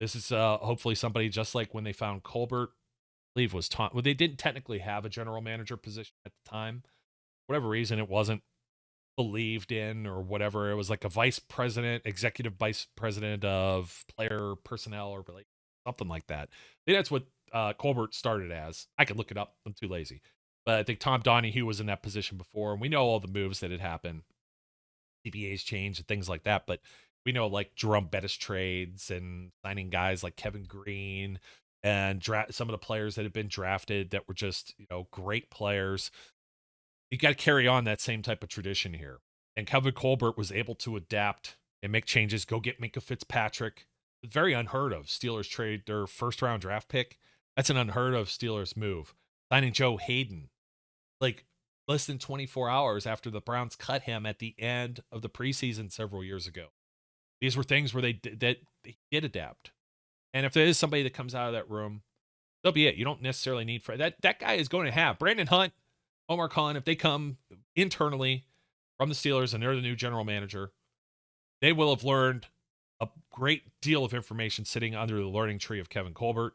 This is hopefully somebody just like when they found Colbert, I believe was Tom. Well, they didn't technically have a general manager position at the time. For whatever reason, it wasn't believed in or whatever. It was like a vice president, executive vice president of player personnel or something like that. I think that's what Colbert started as. I could look it up. I'm too lazy. But I think Tom Donahue was in that position before, and we know all the moves that had happened. CBA's changed and things like that, but we know like Jerome Bettis trades and signing guys like Kevin Green and some of the players that have been drafted that were just, great players. You got to carry on that same type of tradition here. And Kevin Colbert was able to adapt and make changes, go get Nico Fitzpatrick. Very unheard of. Steelers trade their first round draft pick. That's an unheard of Steelers move. Signing Joe Hayden, like less than 24 hours after the Browns cut him at the end of the preseason several years ago. These were things where they did adapt. And if there is somebody that comes out of that room, so be it. You don't necessarily need that guy is going to have Brandon Hunt, Omar Khan. If they come internally from the Steelers and they're the new general manager, they will have learned a great deal of information sitting under the learning tree of Kevin Colbert.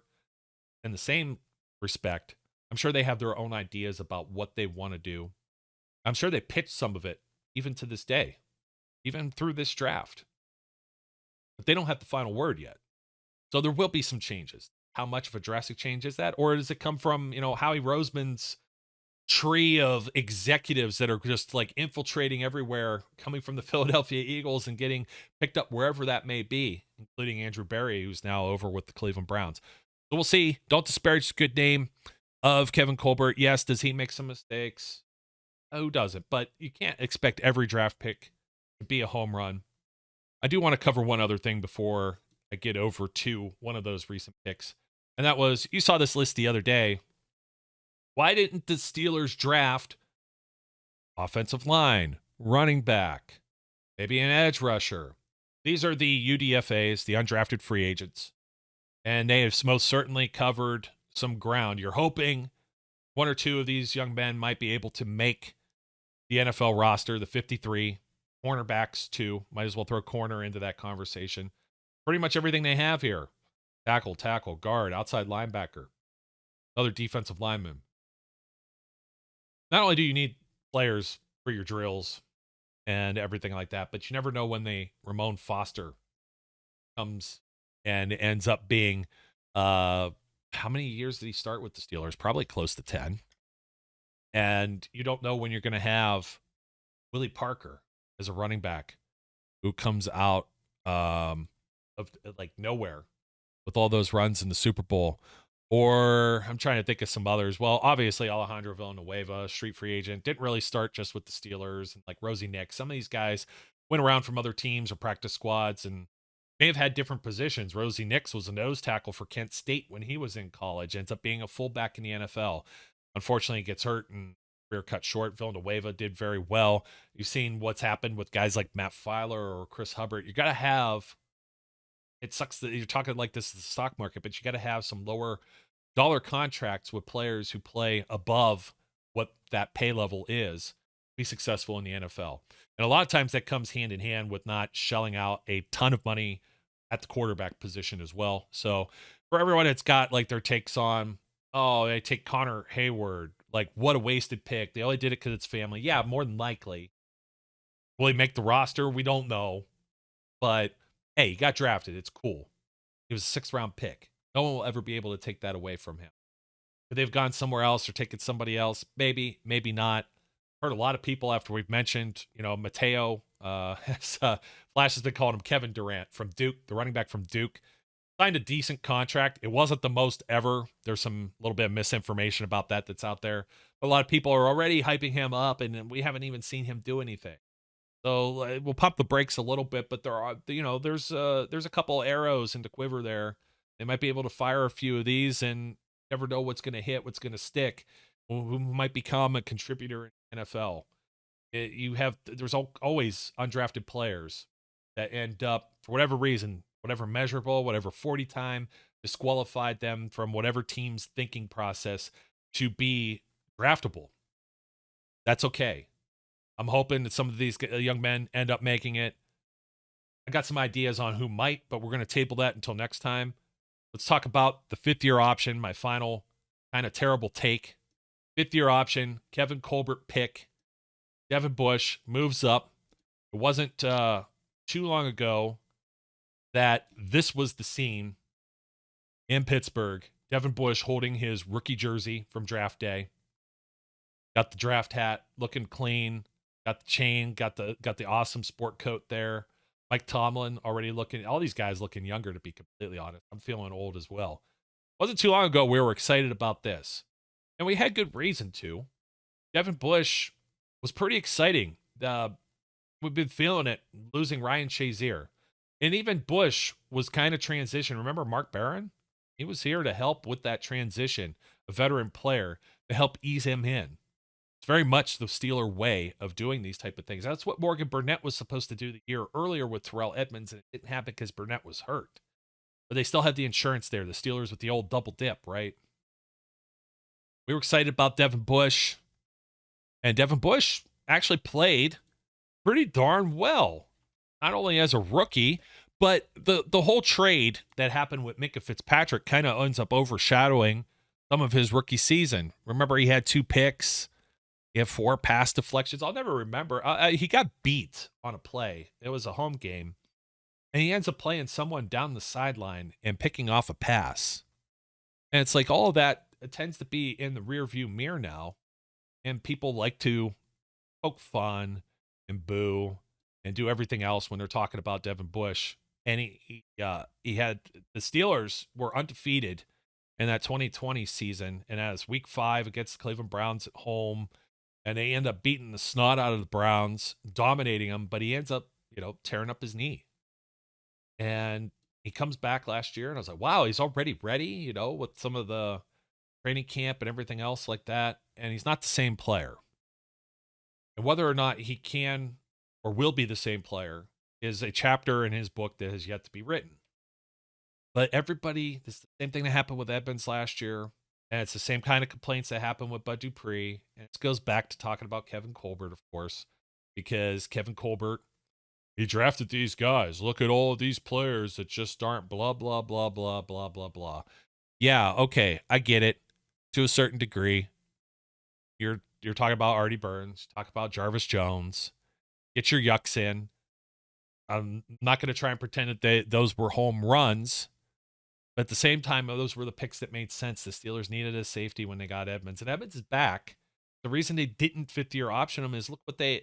In the same respect, I'm sure they have their own ideas about what they want to do. I'm sure they pitched some of it even to this day, even through this draft. But they don't have the final word yet. So there will be some changes. How much of a drastic change is that? Or does it come from, Howie Roseman's tree of executives that are just like infiltrating everywhere, coming from the Philadelphia Eagles and getting picked up wherever that may be, including Andrew Berry, who's now over with the Cleveland Browns. So we'll see. Don't disparage the good name of Kevin Colbert. Yes, does he make some mistakes? Who doesn't? But you can't expect every draft pick to be a home run. I do want to cover one other thing before I get over to one of those recent picks. And that was, you saw this list the other day. Why didn't the Steelers draft offensive line, running back, maybe an edge rusher? These are the UDFAs, the undrafted free agents. And they have most certainly covered some ground. You're hoping one or two of these young men might be able to make the NFL roster, the 53. Cornerbacks, too. Might as well throw corner into that conversation. Pretty much everything they have here. Tackle, guard, outside linebacker, other defensive lineman. Not only do you need players for your drills and everything like that, but you never know when Ramon Foster comes and ends up being, how many years did he start with the Steelers? Probably close to 10. And you don't know when you're going to have Willie Parker as a running back who comes out of like nowhere with all those runs in the Super Bowl. Or I'm trying to think of some others. Well, obviously Alejandro Villanueva, street free agent, didn't really start just with the Steelers, and like Rosie Nick. Some of these guys went around from other teams or practice squads and may have had different positions. Rosie Nix was a nose tackle for Kent State when he was in college, ends up being a fullback in the NFL. Unfortunately, he gets hurt and career cut short. Villanueva did very well. You've seen what's happened with guys like Matt Filer or Chris Hubbard. You got to have, it sucks that you're talking like this is the stock market, but you got to have some lower dollar contracts with players who play above what that pay level is, be successful in the NFL. And a lot of times that comes hand in hand with not shelling out a ton of money at the quarterback position as well. So for everyone that's got like their takes on, oh, they take Connor Hayward, like what a wasted pick. They only did it because it's family. Yeah, more than likely. Will he make the roster? We don't know. But hey, he got drafted. It's cool. He was a 6th round pick. No one will ever be able to take that away from him. Could they've gone somewhere else or taken somebody else? Maybe, maybe not. Heard a lot of people after we've mentioned, Mateo, Flash has been calling him Kevin Durant from Duke, the running back from Duke. Signed a decent contract. It wasn't the most ever. There's some little bit of misinformation about that's out there. But a lot of people are already hyping him up, and we haven't even seen him do anything. So we'll pump the brakes a little bit, but there's a couple arrows in the quiver there. They might be able to fire a few of these, and never know what's going to hit, what's going to stick, who might become a contributor in the NFL. There's always undrafted players that end up, for whatever reason, whatever measurable, whatever 40 time, disqualified them from whatever team's thinking process to be draftable. That's okay. I'm hoping that some of these young men end up making it. I got some ideas on who might, but we're going to table that until next time. Let's talk about the fifth-year option, my final kind of terrible take. Fifth-year option, Kevin Colbert pick. Devin Bush moves up. It wasn't too long ago that this was the scene in Pittsburgh. Devin Bush holding his rookie jersey from draft day. Got the draft hat looking clean. Got the chain. Got the awesome sport coat there. Mike Tomlin already looking. All these guys looking younger, to be completely honest. I'm feeling old as well. Wasn't too long ago we were excited about this. And we had good reason to. Devin Bush was pretty exciting. We've been feeling it, losing Ryan Shazier. And even Bush was kind of transition. Remember Mark Barron? He was here to help with that transition, a veteran player, to help ease him in. It's very much the Steeler way of doing these type of things. That's what Morgan Burnett was supposed to do the year earlier with Terrell Edmonds, and it didn't happen because Burnett was hurt. But they still had the insurance there, the Steelers with the old double dip, right? We were excited about Devin Bush, and Devin Bush actually played pretty darn well, not only as a rookie, but the whole trade that happened with Nico Fitzpatrick kind of ends up overshadowing some of his rookie season. Remember, he had 2 picks. He had 4 pass deflections. I'll never remember. He got beat on a play. It was a home game. And he ends up playing someone down the sideline and picking off a pass. And it's like all of that tends to be in the rearview mirror now. And people like to poke fun and boo and do everything else when they're talking about Devin Bush. And he had the Steelers were undefeated in that 2020 season. And as week 5 against the Cleveland Browns at home, and they end up beating the snot out of the Browns, dominating them, but he ends up, tearing up his knee. And he comes back last year, and I was like, wow, he's already ready, with some of the training camp and everything else like that. And he's not the same player. And whether or not he can or will be the same player is a chapter in his book that has yet to be written. But everybody, this is the same thing that happened with Edmonds last year. And it's the same kind of complaints that happened with Bud Dupree. And it goes back to talking about Kevin Colbert, of course, because Kevin Colbert, he drafted these guys. Look at all of these players that just aren't blah, blah, blah, blah, blah, blah, blah. Yeah, okay, I get it to a certain degree. You're talking about Artie Burns, talk about Jarvis Jones. Get your yucks in. I'm not going to try and pretend that those were home runs. But at the same time, those were the picks that made sense. The Steelers needed a safety when they got Edmonds, and Edmonds is back. The reason they didn't fifth-year option him is look what they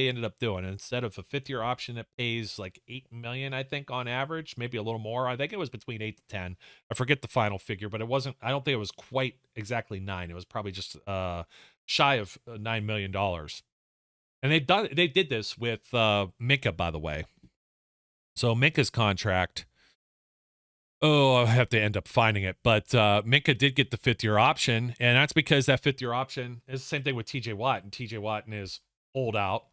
ended up doing. Instead of a fifth-year option that pays like $8 million, I think on average, maybe a little more. I think it was between 8 to 10. I forget the final figure, but it wasn't. I don't think it was quite exactly 9. It was probably just shy of $9 million. And they did this with Minka, by the way. So Minka's contract. Oh, I'll have to end up finding it. But Minka did get the fifth-year option, and that's because that fifth-year option is the same thing with TJ Watt, and TJ Watt is old out.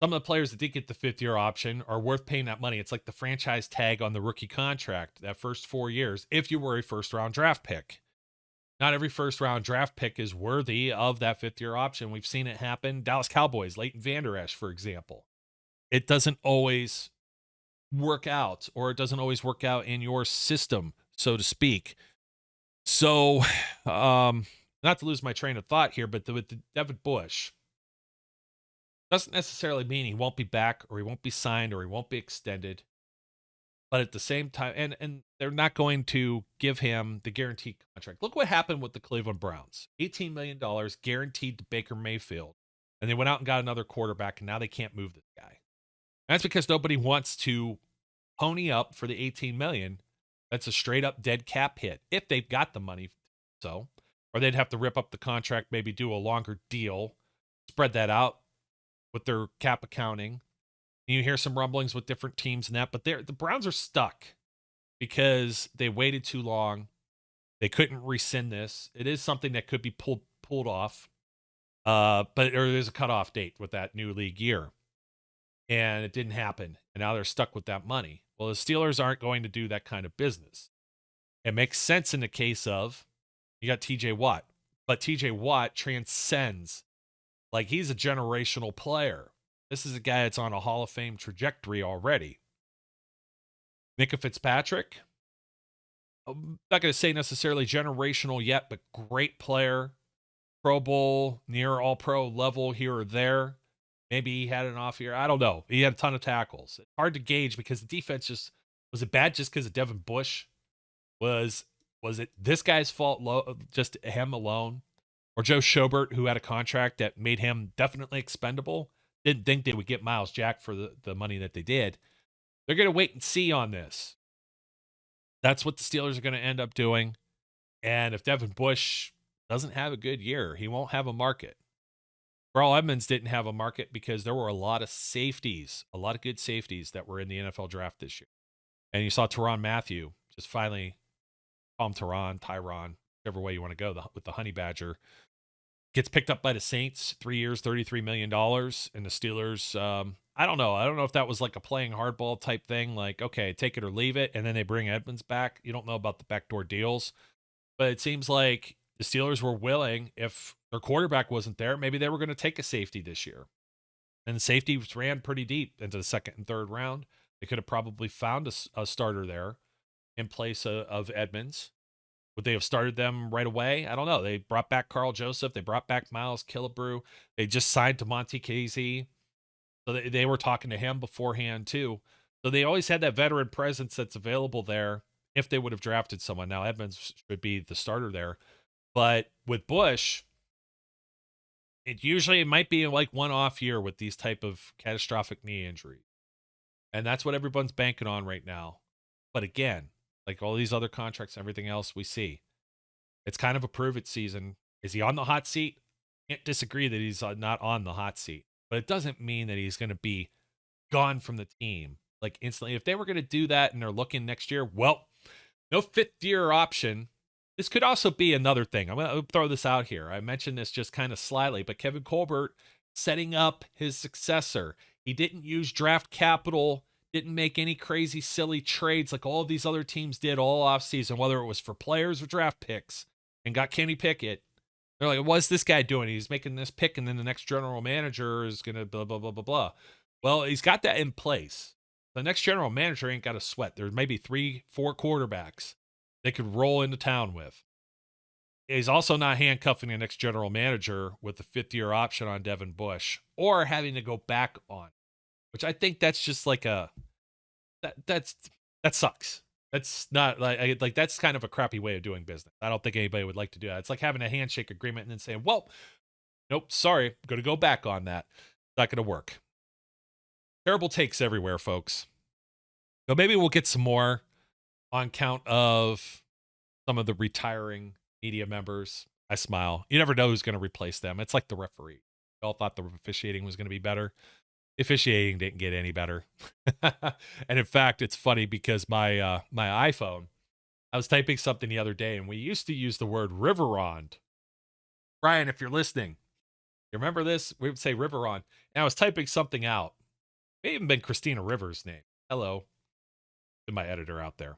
Some of the players that did get the fifth-year option are worth paying that money. It's like the franchise tag on the rookie contract, that first 4 years, if you were a first-round draft pick. Not every first-round draft pick is worthy of that fifth-year option. We've seen it happen. Dallas Cowboys, Leighton Vander Esch, for example. It doesn't always work out, or it doesn't always work out in your system, so to speak. So, not to lose my train of thought here, but with the Devin Bush, doesn't necessarily mean he won't be back, or he won't be signed, or he won't be extended. But at the same time, and they're not going to give him the guaranteed contract. Look what happened with the Cleveland Browns. $18 million guaranteed to Baker Mayfield. And they went out and got another quarterback, and now they can't move this guy. And that's because nobody wants to pony up for the $18 million. That's a straight up dead cap hit, if they've got the money. So, or they'd have to rip up the contract, maybe do a longer deal, spread that out with their cap accounting, You hear some rumblings with different teams and that, but the Browns are stuck because they waited too long. They couldn't rescind this. It is something that could be pulled off, but there's a cutoff date with that new league year, and it didn't happen. And now they're stuck with that money. Well, the Steelers aren't going to do that kind of business. It makes sense in the case of you got T.J. Watt, but T.J. Watt transcends. Like, he's a generational player. This is a guy that's on a Hall of Fame trajectory already. Nico Fitzpatrick, I'm not going to say necessarily generational yet, but great player. Pro Bowl, near all-pro level here or there. Maybe he had an off year. I don't know. He had a ton of tackles. It's hard to gauge because the defense was it bad just because of Devin Bush? Was it this guy's fault, just him alone? Or Joe Schobert, who had a contract that made him definitely expendable? Didn't think they would get Miles Jack for the money that they did. They're going to wait and see on this. That's what the Steelers are going to end up doing. And if Devin Bush doesn't have a good year, he won't have a market. Carl Edmonds didn't have a market because there were a lot of safeties, a lot of good safeties that were in the NFL draft this year. And you saw Tyrann Mathieu just finally, call him Tyron, whichever way you want to go with the Honey Badger. Gets picked up by the Saints, 3 years, $33 million. And the Steelers, I don't know. I don't know if that was like a playing hardball type thing. Like, okay, take it or leave it. And then they bring Edmonds back. You don't know about the backdoor deals. But it seems like the Steelers were willing, if their quarterback wasn't there, maybe they were going to take a safety this year. And the safeties ran pretty deep into the second and third round. They could have probably found a starter there in place of Edmonds. Would they have started them right away? I don't know. They brought back Carl Joseph. They brought back Miles Killebrew. They just signed to Monte Casey. So they were talking to him beforehand too. So they always had that veteran presence that's available there if they would have drafted someone. Now Edmonds should be the starter there. But with Bush, it might be like one off year with these type of catastrophic knee injuries. And that's what everyone's banking on right now. But again, like all these other contracts and everything else we see, it's kind of a prove it season. Is he on the hot seat? Can't disagree that he's not on the hot seat, but it doesn't mean that he's going to be gone from the team like instantly. If they were going to do that and they're looking next year, well, no fifth year option. This could also be another thing. I'm going to throw this out here. I mentioned this just kind of slyly, but Kevin Colbert setting up his successor. He didn't use draft capital, didn't make any crazy, silly trades like all of these other teams did all offseason, whether it was for players or draft picks, and got Kenny Pickett. They're like, what's this guy doing? He's making this pick, and then the next general manager is going to blah, blah, blah, blah, blah. Well, he's got that in place. The next general manager ain't got to sweat. There's maybe 3-4 quarterbacks they could roll into town with. He's also not handcuffing the next general manager with the fifth-year option on Devin Bush or having to go back on, which I think that's just like that sucks. That's not like that's kind of a crappy way of doing business. I don't think anybody would like to do that. It's like having a handshake agreement and then saying, well, nope, sorry, I'm going to go back on that. It's not going to work. Terrible takes everywhere, folks. So maybe we'll get some more on count of some of the retiring media members. I smile. You never know who's going to replace them. It's like the referee. We all thought the officiating was going to be better. Officiating didn't get any better. And in fact, it's funny because my iPhone, I was typing something the other day and we used to use the word Riverond. Brian, if you're listening, you remember this? We would say Riverond. And I was typing something out. It may even been Christina Rivers' name. Hello. To my editor out there.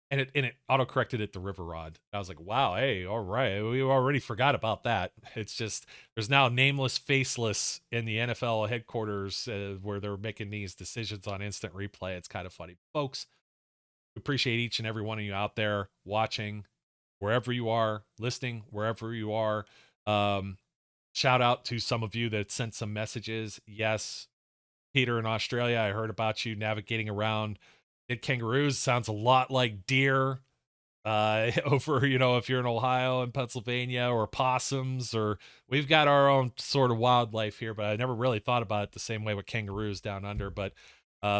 And it auto-corrected it to River Rod. I was like, wow, hey, all right. We already forgot about that. It's just, there's now nameless, faceless in the NFL headquarters where they're making these decisions on instant replay. It's kind of funny. Folks, we appreciate each and every one of you out there watching, wherever you are, listening, wherever you are. Shout out to some of you that sent some messages. Yes, Peter in Australia, I heard about you navigating around. Kangaroos sounds a lot like deer over, if you're in Ohio and Pennsylvania, or possums, or we've got our own sort of wildlife here, but I never really thought about it the same way with kangaroos down under. But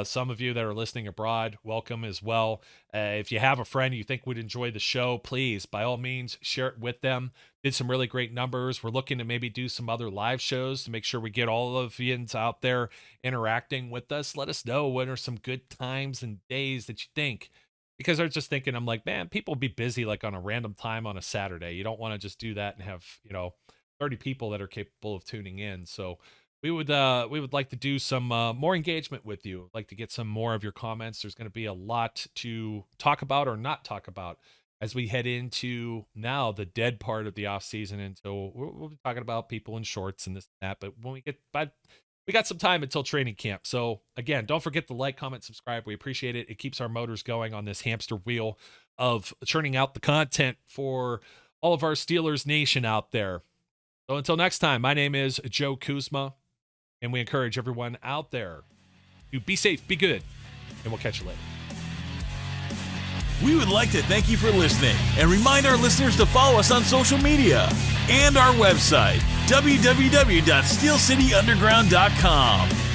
Some of you that are listening abroad, welcome as well. If you have a friend you think would enjoy the show, please, by all means, share it with them. Did some really great numbers. We're looking to maybe do some other live shows to make sure we get all of you out there interacting with us. Let us know what are some good times and days that you think. Because I was just thinking, I'm like, man, people be busy like on a random time on a Saturday. You don't want to just do that and have, 30 people that are capable of tuning in. So we would like to do some more engagement with you. Like to get some more of your comments. There's going to be a lot to talk about or not talk about as we head into now the dead part of the off season. Until we'll be talking about people in shorts and this and that. But when we got some time until training camp. So again, don't forget to like, comment, subscribe. We appreciate it. It keeps our motors going on this hamster wheel of churning out the content for all of our Steelers Nation out there. So until next time, my name is Joe Kuzma. And we encourage everyone out there to be safe, be good, and we'll catch you later. We would like to thank you for listening and remind our listeners to follow us on social media and our website, www.steelcityunderground.com.